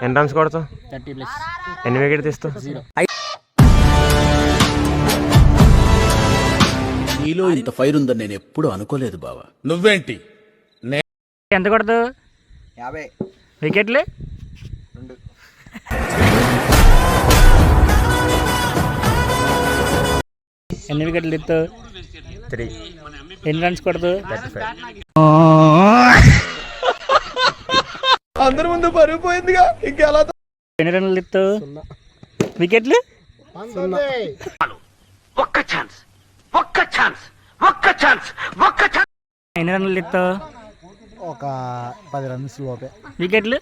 ఎన్ని రన్స్ కొడతావు? 30+. ఎన్ని వికెట్ తీస్తావు? 0. నీలో ఇంత ఫైర్ ఉందని నేను ఎప్పుడు అనుకోలేదు బావా. నువ్వేంటి ఎంత కొడతావు? 50 వికెట్లు 2. ఎన్ని వికెట్లు తీస్తావు? 3. ఎన్ని రన్స్ కొడతావు? 35. అందరి ముందు పరిగిపోయిందిగా ఇంకెలా ఎన్ని రన్లు తీస్తావు? వికెట్లు ఎన్ని రన్లు తీస్తావు? ఒక 10 రన్స్ లోపే. వికెట్లు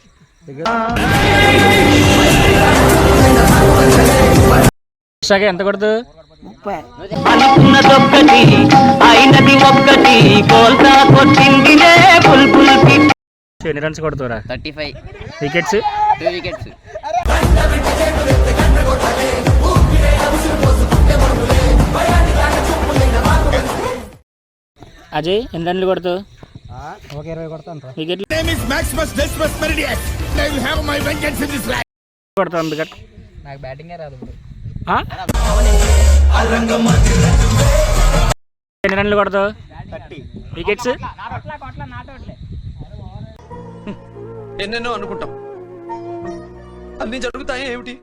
ఎంత కొడతావు? 30. ఎన్ని రన్స్ కొడతావురా? 35. Wickets 2 wickets. అజయ్ ఎన్ని రన్లు కొడతావు? ఒక 20 కొడతాను. వికెట్లు కొడతావు? వికెట్ నాకు బ్యాటింగే రాదు. ఎన్ని రన్లు కొడతావు? 30. వికెట్స్ ఎన్నెన్నో అనుకుంటాం, అన్ని జరుగుతాయి ఏమిటి?